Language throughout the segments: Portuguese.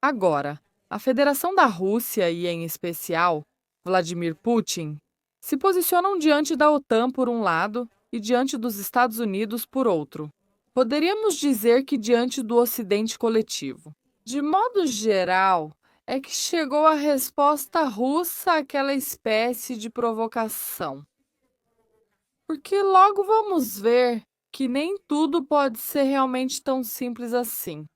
Agora, a Federação da Rússia e, em especial, Vladimir Putin, se posicionam diante da OTAN por um lado e diante dos Estados Unidos por outro. Poderíamos dizer que diante do Ocidente coletivo. De modo geral, é que chegou a resposta russa àquela espécie de provocação. Porque logo vamos ver que nem tudo pode ser realmente tão simples assim.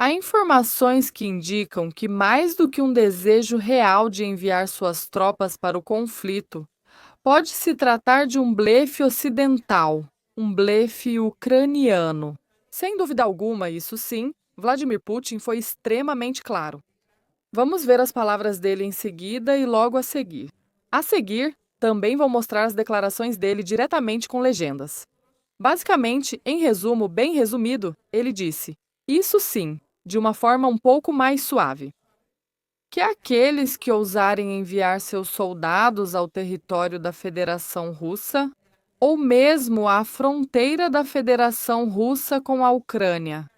Há informações que indicam que, mais do que um desejo real de enviar suas tropas para o conflito, pode se tratar de um blefe ocidental, um blefe ucraniano. Sem dúvida alguma, isso sim, Vladimir Putin foi extremamente claro. Vamos ver as palavras dele em seguida e logo a seguir. A seguir, também vou mostrar as declarações dele diretamente com legendas. Basicamente, em resumo, bem resumido, ele disse: isso sim, de uma forma um pouco mais suave. Que aqueles que ousarem enviar seus soldados ao território da Federação Russa, ou mesmo à fronteira da Federação Russa com a Ucrânia,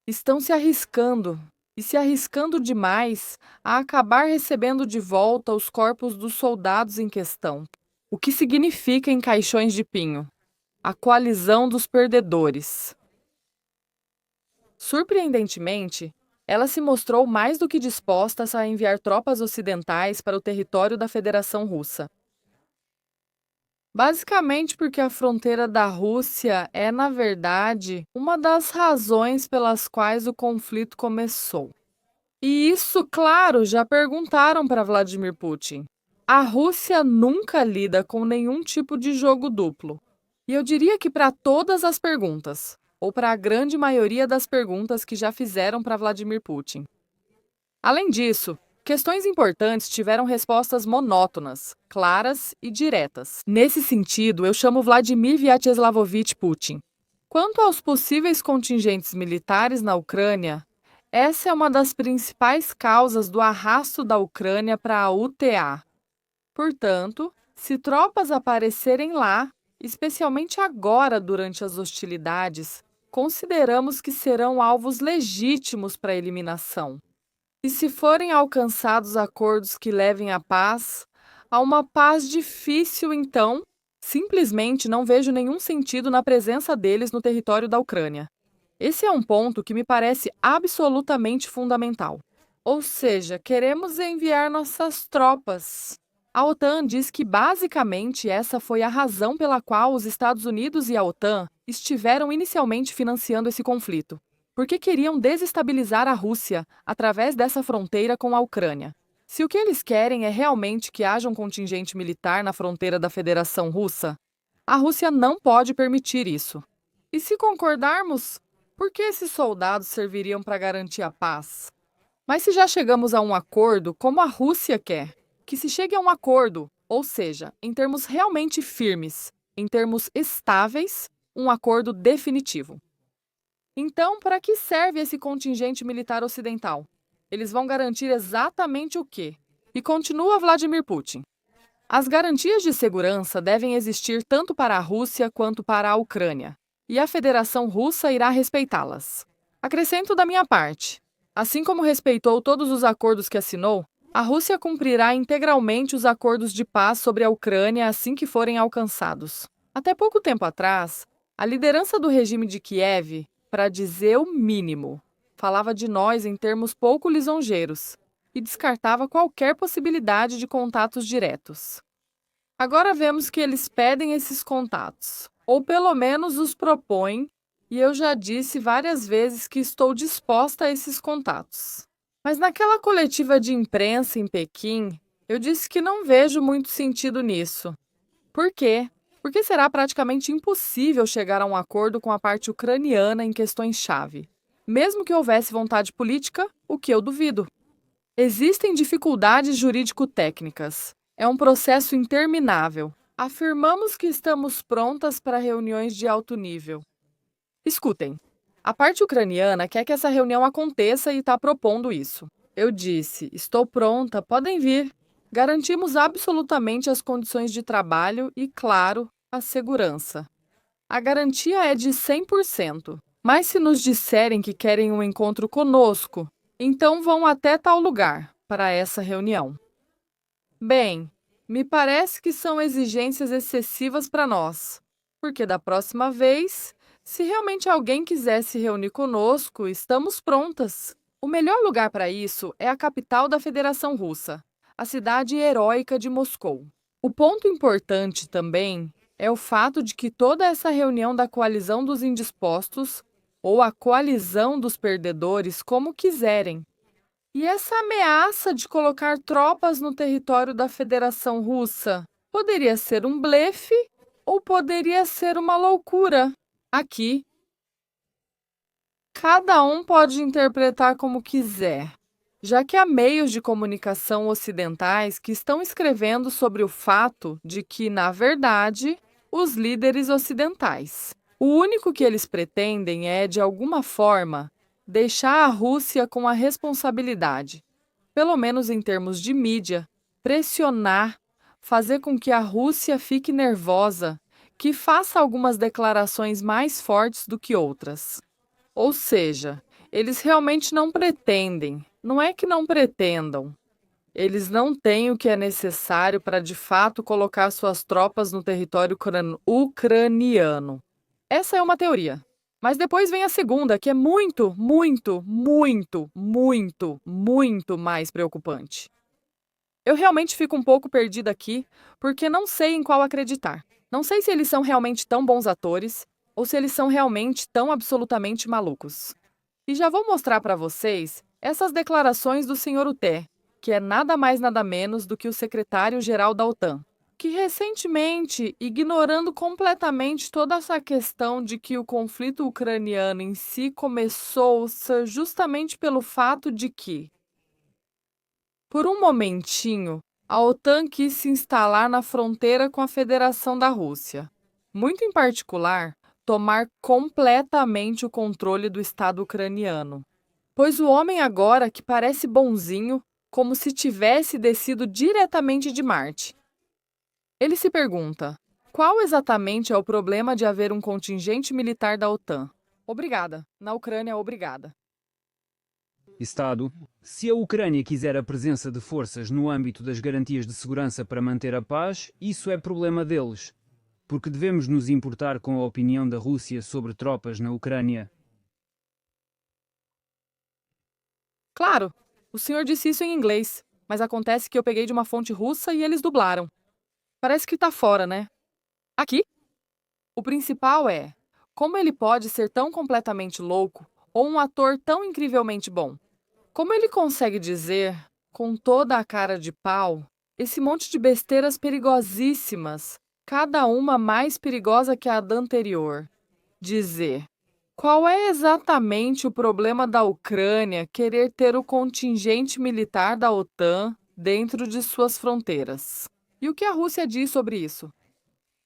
estão se arriscando, e se arriscando demais, a acabar recebendo de volta os corpos dos soldados em questão. O que significa em caixões de pinho? A coalizão dos perdedores. Surpreendentemente, ela se mostrou mais do que disposta a enviar tropas ocidentais para o território da Federação Russa. Basicamente porque a fronteira da Rússia é, na verdade, uma das razões pelas quais o conflito começou. E isso, claro, já perguntaram para Vladimir Putin. A Rússia nunca lida com nenhum tipo de jogo duplo. E eu diria que para todas as perguntas, ou para a grande maioria das perguntas que já fizeram para Vladimir Putin. Além disso, questões importantes tiveram respostas monótonas, claras e diretas. Nesse sentido, eu chamo Vladimir Vyacheslavovic Putin. Quanto aos possíveis contingentes militares na Ucrânia, essa é uma das principais causas do arrasto da Ucrânia para a UTA. Portanto, se tropas aparecerem lá, especialmente agora durante as hostilidades, consideramos que serão alvos legítimos para a eliminação. E se forem alcançados acordos que levem à paz, a uma paz difícil, então, simplesmente não vejo nenhum sentido na presença deles no território da Ucrânia. Esse é um ponto que me parece absolutamente fundamental. Ou seja, queremos enviar nossas tropas. A OTAN diz que basicamente essa foi a razão pela qual os Estados Unidos e a OTAN estiveram inicialmente financiando esse conflito, porque queriam desestabilizar a Rússia através dessa fronteira com a Ucrânia. Se o que eles querem é realmente que haja um contingente militar na fronteira da Federação Russa, a Rússia não pode permitir isso. E se concordarmos, por que esses soldados serviriam para garantir a paz? Mas se já chegamos a um acordo, como a Rússia quer, que se chegue a um acordo, ou seja, em termos realmente firmes, em termos estáveis, um acordo definitivo. Então, para que serve esse contingente militar ocidental? Eles vão garantir exatamente o quê? E continua Vladimir Putin. As garantias de segurança devem existir tanto para a Rússia quanto para a Ucrânia, e a Federação Russa irá respeitá-las. Acrescento da minha parte, assim como respeitou todos os acordos que assinou, a Rússia cumprirá integralmente os acordos de paz sobre a Ucrânia assim que forem alcançados. Até pouco tempo atrás, a liderança do regime de Kiev, para dizer o mínimo, falava de nós em termos pouco lisonjeiros e descartava qualquer possibilidade de contatos diretos. Agora vemos que eles pedem esses contatos, ou pelo menos os propõem, e eu já disse várias vezes que estou disposta a esses contatos. Mas naquela coletiva de imprensa em Pequim, eu disse que não vejo muito sentido nisso. Por quê? Porque será praticamente impossível chegar a um acordo com a parte ucraniana em questões-chave, mesmo que houvesse vontade política, o que eu duvido. Existem dificuldades jurídico-técnicas. É um processo interminável. Afirmamos que estamos prontas para reuniões de alto nível. Escutem, a parte ucraniana quer que essa reunião aconteça e está propondo isso. Eu disse, estou pronta, podem vir. Garantimos absolutamente as condições de trabalho e, claro, a segurança. A garantia é de 100%. Mas se nos disserem que querem um encontro conosco, então vão até tal lugar para essa reunião. Bem, me parece que são exigências excessivas para nós, porque da próxima vez, se realmente alguém quiser se reunir conosco, estamos prontas. O melhor lugar para isso é a capital da Federação Russa, a cidade heróica de Moscou. O ponto importante também é o fato de que toda essa reunião da coalizão dos indispostos, ou a coalizão dos perdedores, como quiserem, e essa ameaça de colocar tropas no território da Federação Russa poderia ser um blefe ou poderia ser uma loucura. Aqui, cada um pode interpretar como quiser, já que há meios de comunicação ocidentais que estão escrevendo sobre o fato de que, na verdade, os líderes ocidentais, o único que eles pretendem é, de alguma forma, deixar a Rússia com a responsabilidade, pelo menos em termos de mídia, pressionar, fazer com que a Rússia fique nervosa, que faça algumas declarações mais fortes do que outras. Ou seja, eles realmente não pretendem, não é que não pretendam. Eles não têm o que é necessário para de fato colocar suas tropas no território ucraniano. Essa é uma teoria. Mas depois vem a segunda, que é muito, muito, muito, muito, muito mais preocupante. Eu realmente fico um pouco perdida aqui, porque não sei em qual acreditar. Não sei se eles são realmente tão bons atores ou se eles são realmente tão absolutamente malucos. E já vou mostrar para vocês essas declarações do Sr. Uté, que é nada mais nada menos do que o secretário-geral da OTAN, que recentemente, ignorando completamente toda essa questão de que o conflito ucraniano em si começou justamente pelo fato de que, por um momentinho, a OTAN quis se instalar na fronteira com a Federação da Rússia. Muito em particular, tomar completamente o controle do Estado ucraniano. Pois o homem agora, que parece bonzinho, como se tivesse descido diretamente de Marte. Ele se pergunta, qual exatamente é o problema de haver um contingente militar da OTAN? Obrigada. Na Ucrânia, obrigada. Estado, se a Ucrânia quiser a presença de forças no âmbito das garantias de segurança para manter a paz, isso é problema deles. Porque devemos nos importar com a opinião da Rússia sobre tropas na Ucrânia. Claro, o senhor disse isso em inglês, mas acontece que eu peguei de uma fonte russa e eles dublaram. Parece que tá fora, né? Aqui? O principal é, como ele pode ser tão completamente louco ou um ator tão incrivelmente bom? Como ele consegue dizer, com toda a cara de pau, esse monte de besteiras perigosíssimas, cada uma mais perigosa que a da anterior? Dizer, qual é exatamente o problema da Ucrânia querer ter o contingente militar da OTAN dentro de suas fronteiras? E o que a Rússia diz sobre isso?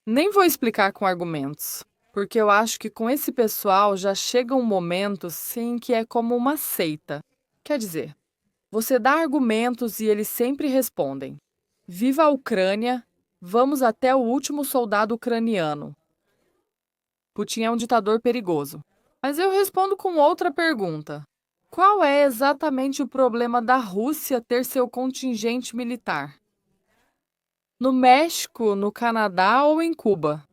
Nem vou explicar com argumentos, porque eu acho que com esse pessoal já chega um momento, sim, que é como uma seita. Quer dizer, você dá argumentos e eles sempre respondem: Viva a Ucrânia, vamos até o último soldado ucraniano. Putin é um ditador perigoso. Mas eu respondo com outra pergunta. Qual é exatamente o problema da Rússia ter seu contingente militar? No México, no Canadá ou em Cuba?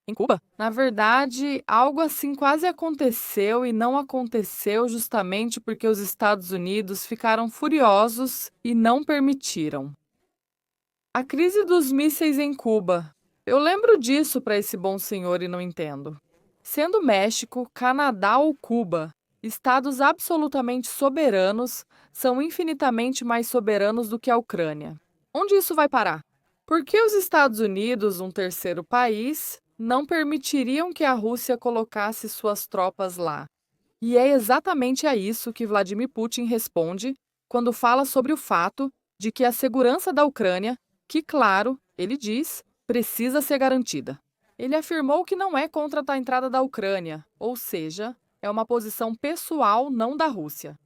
Em Cuba? Na verdade, algo assim quase aconteceu e não aconteceu justamente porque os Estados Unidos ficaram furiosos e não permitiram. A crise dos mísseis em Cuba. Eu lembro disso para esse bom senhor e não entendo. Sendo México, Canadá ou Cuba, estados absolutamente soberanos, são infinitamente mais soberanos do que a Ucrânia. Onde isso vai parar? Por que os Estados Unidos, um terceiro país, não permitiriam que a Rússia colocasse suas tropas lá? E é exatamente a isso que Vladimir Putin responde quando fala sobre o fato de que a segurança da Ucrânia, que, claro, ele diz, precisa ser garantida. Ele afirmou que não é contra a entrada da Ucrânia, ou seja, é uma posição pessoal, não da Rússia.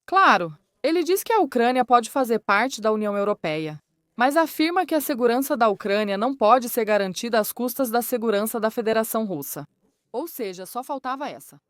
Claro, ele diz que a Ucrânia pode fazer parte da União Europeia, mas afirma que a segurança da Ucrânia não pode ser garantida às custas da segurança da Federação Russa. Ou seja, só faltava essa.